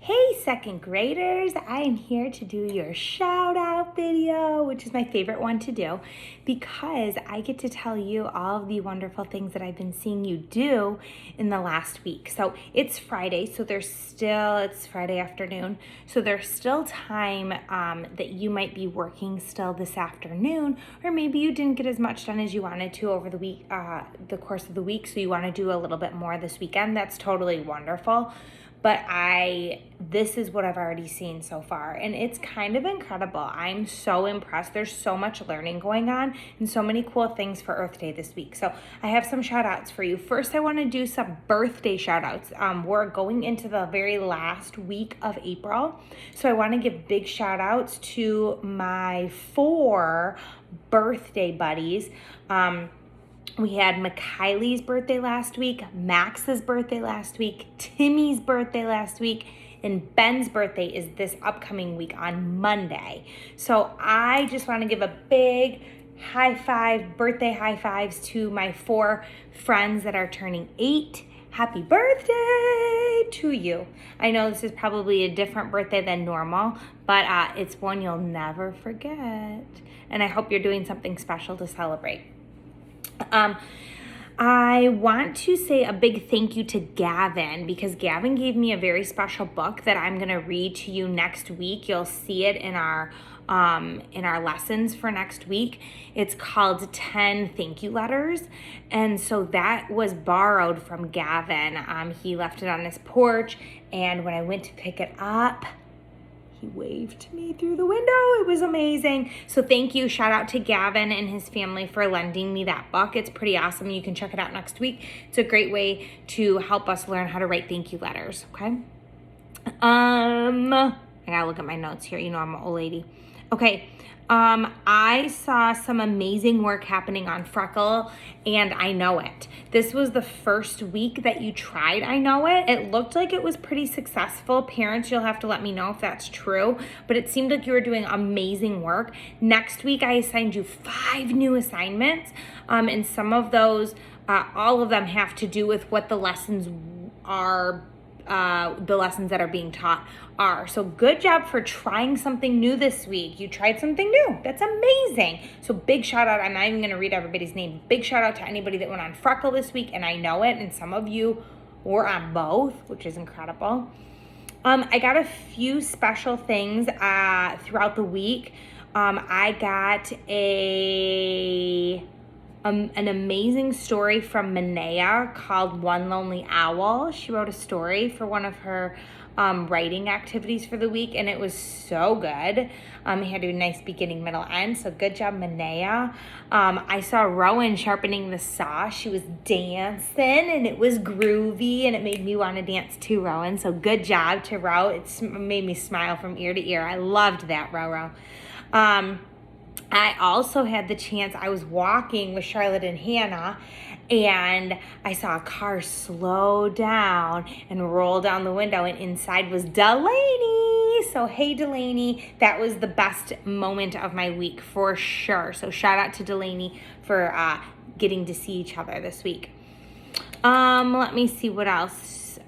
Hey second graders, I am here to do your shout out video, which is my favorite one to do because I get to tell you all of the wonderful things that I've been seeing you do in the last week. So it's Friday, so it's Friday afternoon, so there's still time that you might be working still this afternoon, or maybe you didn't get as much done as you wanted to over the week, the course of the week, so you want to do a little bit more this weekend. That's totally wonderful. But this is what I've already seen so far, and it's kind of incredible. I'm so impressed. There's so much learning going on and so many cool things for Earth Day this week. So I have some shout outs for you. First, I want to do some birthday shout outs. We're going into the very last week of April. So I want to give big shout outs to my 4 birthday buddies. We had Makylie's birthday last week, Max's birthday last week, Timmy's birthday last week, and Ben's birthday is this upcoming week on Monday. So I just want to give a big birthday high fives to my 4 friends that are turning 8. Happy birthday to you. I know this is probably a different birthday than normal, but it's one you'll never forget. And I hope you're doing something special to celebrate. I want to say a big thank you to Gavin because Gavin gave me a very special book that I'm going to read to you next week. You'll see it in our lessons for next week. It's called 10 Thank You Letters. And so that was borrowed from Gavin. He left it on his porch, and when I went to pick it up, he waved to me through the window. It was amazing. So thank you. Shout out to Gavin and his family for lending me that book. It's pretty awesome. You can check it out next week. It's a great way to help us learn how to write thank you letters. Okay. I gotta look at my notes here. You know, I'm an old lady. Okay. I saw some amazing work happening on Freckle, and I Know It. This was the first week that you tried I Know It. It looked like it was pretty successful. Parents, you'll have to let me know if that's true, but it seemed like you were doing amazing work. Next week, I assigned you 5 new assignments, and some of those, all of them have to do with what the lessons are, the lessons that are being taught are. So good job for trying something new this week. You tried something new. That's amazing. So big shout out. I'm not even going to read everybody's name. Big shout out to anybody that went on Freckle this week, and I Know It, and some of you were on both, which is incredible. I got a few special things throughout the week. I got an amazing story from Manea called One Lonely Owl. She wrote a story for one of her writing activities for the week, and it was so good. He had a nice beginning, middle, end, so good job, Manea. I saw Rowan sharpening the saw. She was dancing, and it was groovy, and it made me want to dance too, Rowan, so good job to Ro. It made me smile from ear to ear. I loved that, Ro. I also had the chance, I was walking with Charlotte and Hannah, and I saw a car slow down and roll down the window, and inside was Delaney. So hey, Delaney, that was the best moment of my week for sure. So shout out to Delaney for getting to see each other this week. Let me see what else.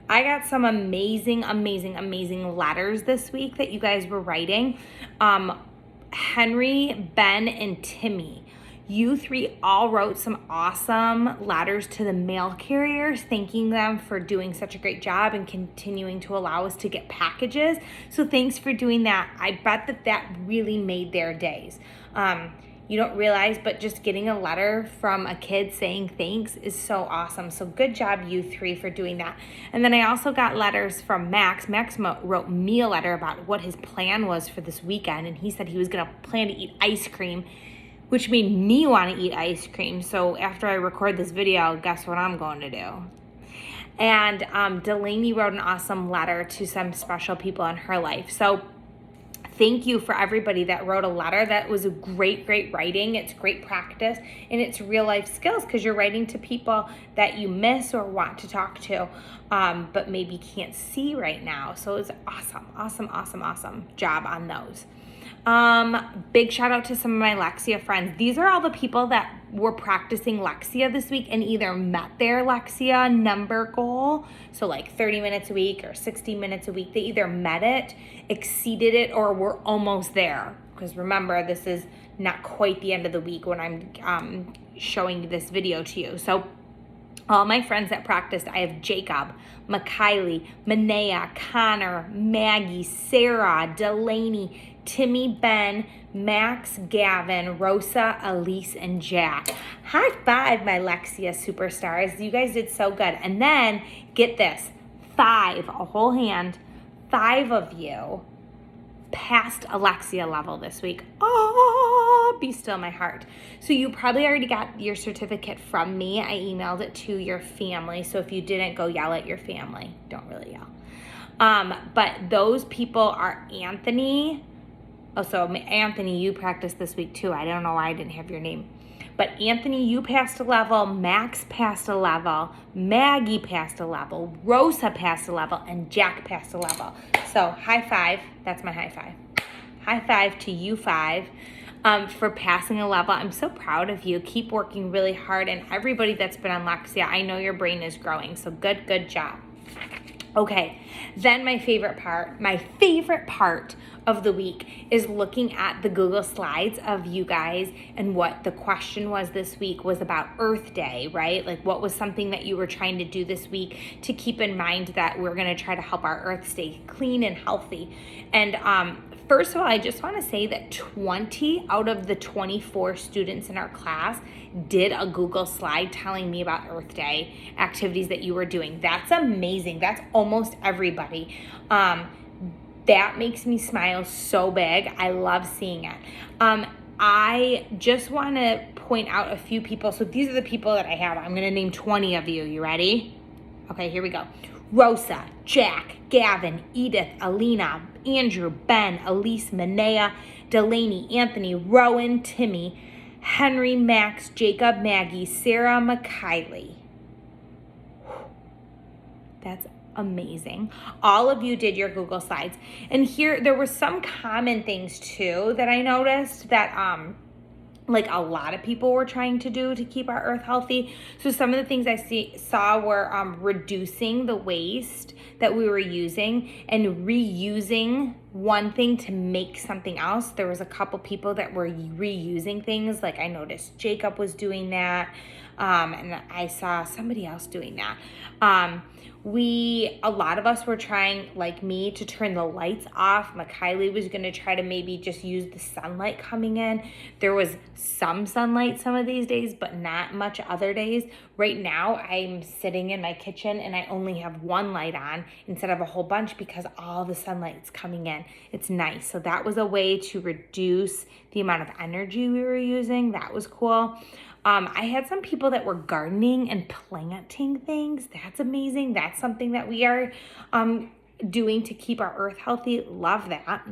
I got some amazing letters this week that you guys were writing. Henry, Ben, and Timmy. You 3 all wrote some awesome letters to the mail carriers, thanking them for doing such a great job and continuing to allow us to get packages. So thanks for doing that. I bet that really made their days. You don't realize, but just getting a letter from a kid saying thanks is so awesome. So good job, you 3, for doing that. And then I also got letters from Max. Max wrote me a letter about what his plan was for this weekend, and he said he was going to plan to eat ice cream, which made me want to eat ice cream. So after I record this video, guess what I'm going to do? And Delaney wrote an awesome letter to some special people in her life. So thank you for everybody that wrote a letter. That was a great writing. It's great practice, and it's real life skills because you're writing to people that you miss or want to talk to, but maybe can't see right now. So it's awesome job on those. Big shout out to some of my Lexia friends. These are all the people that were practicing Lexia this week and either met their Lexia number goal, so like 30 minutes a week or 60 minutes a week. They either met it, exceeded it, or were almost there. Because remember, this is not quite the end of the week when I'm showing this video to you. So all my friends that practiced, I have Jacob, McKiley, Manea, Connor, Maggie, Sarah, Delaney, Timmy, Ben, Max, Gavin, Rosa, Elise, and Jack. High five, my Lexia superstars. You guys did so good. And then, get this, 5, a whole hand, 5 of you passed Lexia level this week. Oh, be still my heart. So you probably already got your certificate from me. I emailed it to your family. So if you didn't, go yell at your family. Don't really yell. But those people are Anthony. Oh, so Anthony, you practiced this week too. I don't know why I didn't have your name. But Anthony, you passed a level. Max passed a level. Maggie passed a level. Rosa passed a level. And Jack passed a level. So high five. That's my high five. High five to you 5 for passing a level. I'm so proud of you. Keep working really hard. And everybody that's been on Lexia, I know your brain is growing. So good job. Okay, then my favorite part of the week is looking at the Google Slides of you guys, and what the question was this week was about Earth Day, right? Like, what was something that you were trying to do this week to keep in mind that we're gonna try to help our Earth stay clean and healthy. And first of all, I just wanna say that 20 out of the 24 students in our class did a Google slide telling me about Earth Day activities that you were doing. That's amazing. That's almost everybody. That makes me smile so big. I love seeing it. I just want to point out a few people. So these are the people that I have. I'm going to name 20 of you. You ready? Okay, here we go. Rosa, Jack, Gavin, Edith, Alina, Andrew, Ben, Elise, Manea, Delaney, Anthony, Rowan, Timmy, Henry, Max, Jacob, Maggie, Sarah, McKiley. That's amazing. All of you did your Google Slides. And here, there were some common things too that I noticed that like a lot of people were trying to do to keep our earth healthy. So some of the things I saw were reducing the waste that we were using and reusing one thing to make something else. There was a couple people that were reusing things. Like I noticed Jacob was doing that. And I saw somebody else doing that. A lot of us were trying, like me, to turn the lights off. McKiley was going to try to maybe just use the sunlight coming in. There was some sunlight some of these days, but not much other days. Right now, I'm sitting in my kitchen and I only have one light on instead of a whole bunch because all the sunlight's coming in. It's nice. So that was a way to reduce the amount of energy we were using. That was cool. I had some people that were gardening and planting things. That's amazing. That's something that we are doing to keep our earth healthy. Love that.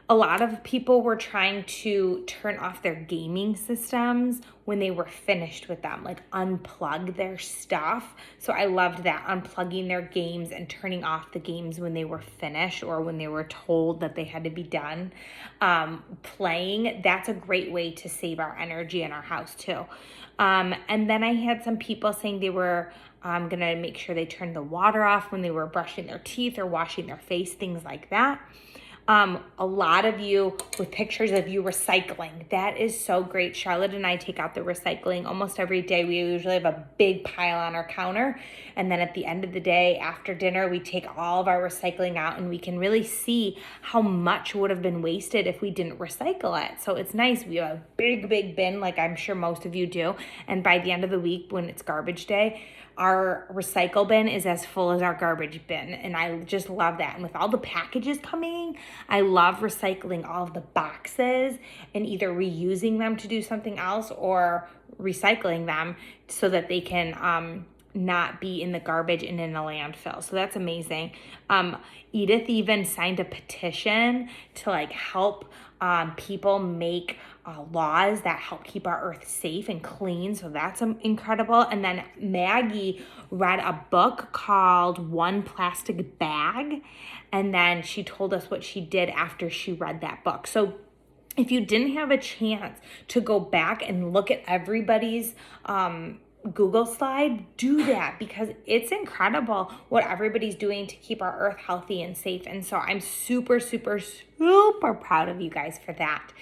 A lot of people were trying to turn off their gaming systems when they were finished with them, like unplug their stuff. So I loved that, unplugging their games and turning off the games when they were finished or when they were told that they had to be done. Playing, that's a great way to save our energy in our house too. And then I had some people saying they were gonna make sure they turned the water off when they were brushing their teeth or washing their face, things like that. A lot of you with pictures of you recycling. That is so great. Charlotte and I take out the recycling almost every day. We usually have a big pile on our counter. And then at the end of the day, after dinner, we take all of our recycling out and we can really see how much would have been wasted if we didn't recycle it. So it's nice. We have a big bin, like I'm sure most of you do. And by the end of the week, when it's garbage day, our recycle bin is as full as our garbage bin. And I just love that. And with all the packages coming, I love recycling all of the boxes and either reusing them to do something else or recycling them so that they can not be in the garbage and in the landfill. So that's amazing. Edith even signed a petition to like help People make laws that help keep our earth safe and clean. So that's incredible. And then Maggie read a book called One Plastic Bag. And then she told us what she did after she read that book. So if you didn't have a chance to go back and look at everybody's Google slide, do that, because it's incredible what everybody's doing to keep our earth healthy and safe. And so I'm super, super, super proud of you guys for that.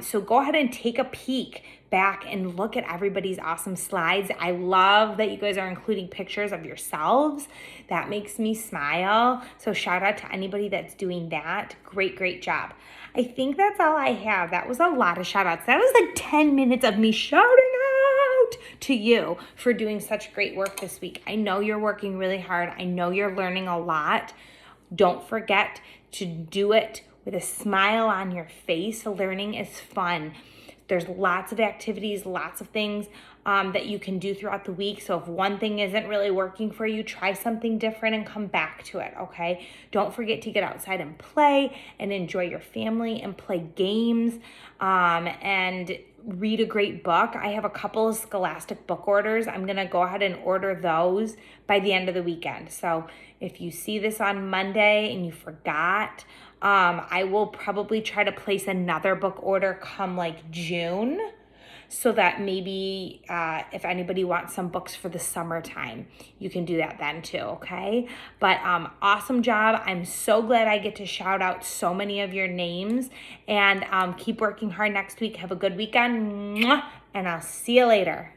So go ahead and take a peek back and look at everybody's awesome slides. I love that you guys are including pictures of yourselves. That makes me smile. So shout out to anybody that's doing that. Great, great job. I think that's all I have. That was a lot of shout outs. That was like 10 minutes of me shouting out to you for doing such great work this week. I know you're working really hard. I know you're learning a lot. Don't forget to do it with a smile on your face. Learning is fun. There's lots of activities, lots of things that you can do throughout the week. So if one thing isn't really working for you, try something different and come back to it, okay? Don't forget to get outside and play and enjoy your family and play games and read a great book. I have a couple of Scholastic book orders. I'm going to go ahead and order those by the end of the weekend. So if you see this on Monday and you forgot, I will probably try to place another book order come like June, so that maybe if anybody wants some books for the summertime, you can do that then too, okay? But awesome job. I'm so glad I get to shout out so many of your names, and keep working hard next week. Have a good weekend, and I'll see you later.